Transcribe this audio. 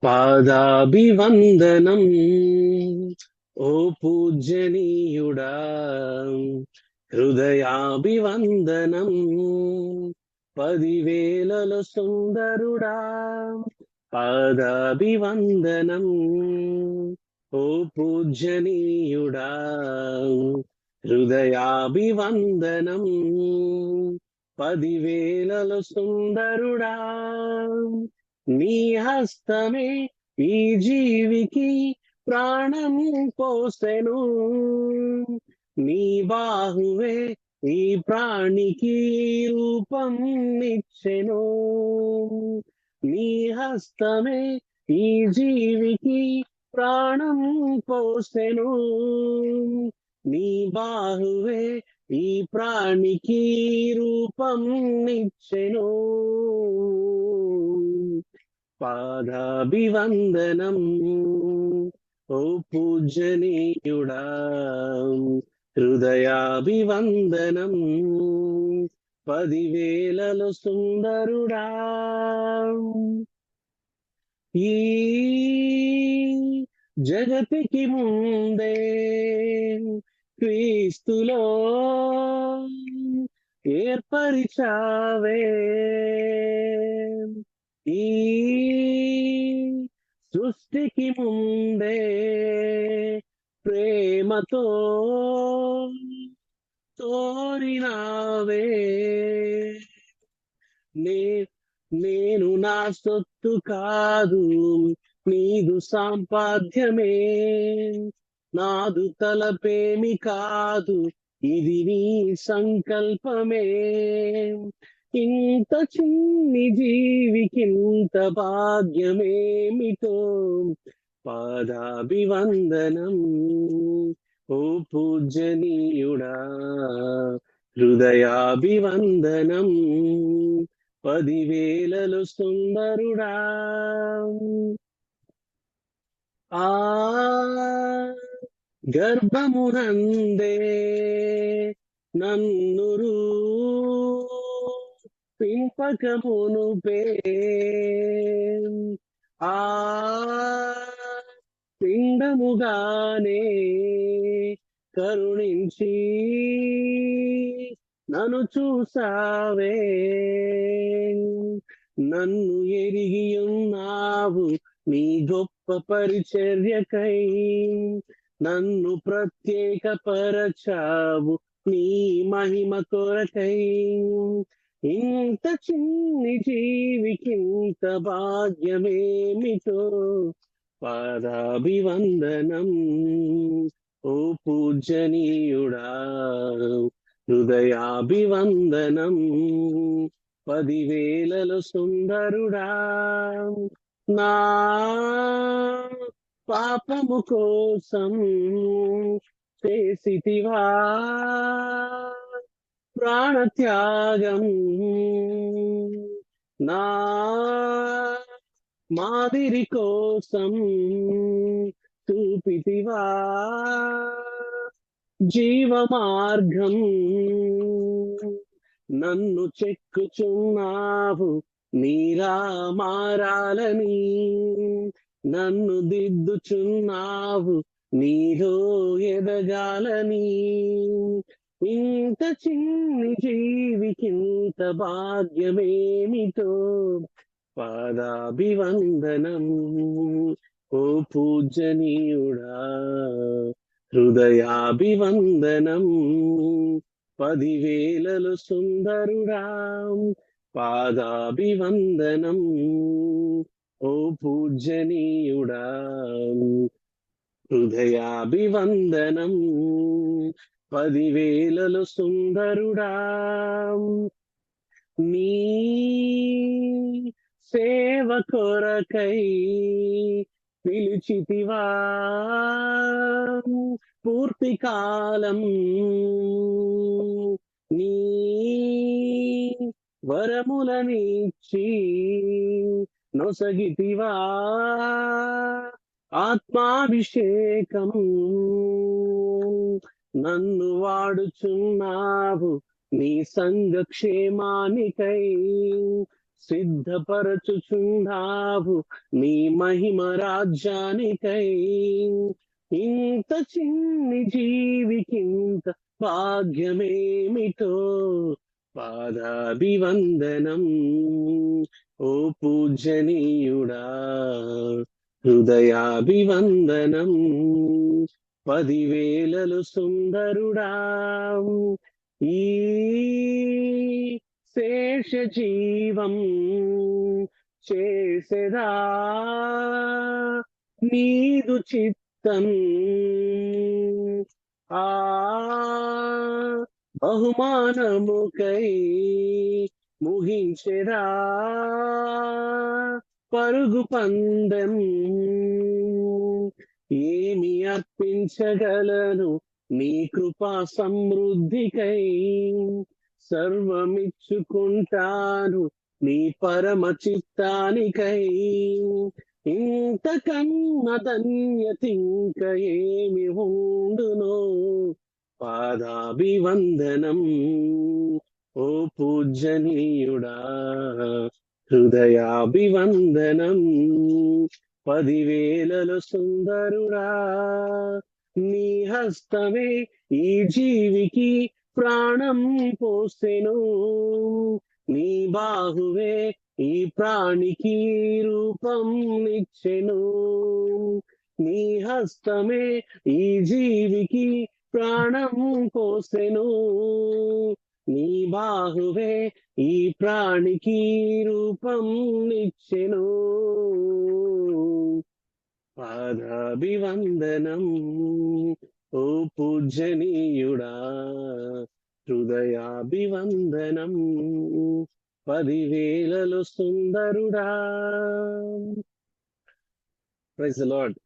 పాదాభివందనం ఓ పూజనీయుడా, హృదయాభివందనం పదివేలలో సుందరుడా. పాదాభివందనం ఓ పూజనీయుడా, హృదయాభివందనం పదివేలలో సుందరుడా. నీ హస్తమే ఈ జీవికి ప్రాణం పోసెను, నీ బాహువే ఈ ప్రాణికి రూపం నిచ్చెను. నీ హస్తమే ఈ జీవికి ప్రాణం పోసెను, నీ బాహువే ఈ ప్రాణికి రూపం నిచ్చెను. పాదాభివందనం ఓ పూజనీయుడా, హృదయాభివందనం పదివేలలో సుందరుడా. ఈ జగతికి ముందే క్రీస్తులో ఏర్పరిచావే, ఈ సృష్టికి ముందే ప్రేమతో తోరినావే. నే నేను నా సొత్తు కాదు, నీదు సంపాద్యమే, నాదు తలపేమి కాదు, ఇది నీ సంకల్పమే. ఇంత చిన్ని జీవికింత భాగ్యమేమిటో. పాదాభివందనం ఓ పూజనీయుడా, హృదయాభివందనం పదివేలలో సుందరుడా. ఆ గర్భమునందే నన్ను పింపకమునుపే, ఆ పిండముగానే కరుణించి నన్ను చూసావే. నన్ను ఎరిగి ఉన్నావు నీ గొప్ప పరిచర్యకై, నన్ను ప్రత్యేకపరచావు నీ మహిమ కొరకై. ఇంత చిన్ని జీవికింత భాగ్యమేమిటో. పాదాభివందనం ఓ పూజనీయుడా, హృదయాభివందనం పదివేలలో సుందరుడా. నా పాపము కోసం చేసితివా ప్రాణత్యాగం, నా మాదిరి కోసం చూపితివా జీవ మార్గం. నన్ను చెక్కుచున్నావు నీలా మారాలని, నన్ను దిద్దుచున్నావు నీలో ఎదగాలని. ఇంత చిన్ని జీవికింత భాగ్యమేమిటో. పాదాభివందనం ఓ పూజనీయుడా, హృదయాభివందనం పదివేలలో సుందరుడా. పాదాభివందనం ఓ పూజనీయుడా, హృదయాభివందనం పదివేలలో సుందరుడా. నీ సేవ కొరకై పిలిచితివా పూర్తి కాలం, నీ వరములనిచ్చి నొసగితివా ఆత్మాభిషేకం. నన్ను వాడుచున్నావు నీ సంఘ క్షేమానికై, సిద్ధపరచుచున్నావు నీ మహిమ రాజ్యానికై. ఇంత చిన్ని జీవికింత భాగ్యమేమిటో, పాదాభివందనం ఓ పూజనీయుడా, హృదయాభివందనం. 10,000 సుందరుడా, ఈ శేష జీవం చేసెదా నీదు చిత్తం. ఆ బహుమానముకై ముగించెదా పరుగు పందెం. ఏమి అర్పించగలను నీ కృపా సమృద్ధికై, సర్వమిచ్చుకుంటాను నీ పరమ చిత్తానికై. ఇంతకన్నా ధన్యతింక ఏమి ఉండునో, పాదాభివందనం ఓ పూజనీయుడా, హృదయాభివందనం. 10,000 సుందరుడా, నీ హస్తమే ఈ జీవికి ప్రాణం పోసెను, నీ బాహువే ఈ ప్రాణికి రూపం ఇచ్చెను. నీ హస్తమే ఈ జీవికి ప్రాణం పోసెను, నీ బాహువే ఈ ప్రాణికి రూపం ఇచ్చెను. పాదాభివందనం ఓ పూజనీయుడా, హృదయాభివందనం. 10,000 సుందరుడా. Praise the lord.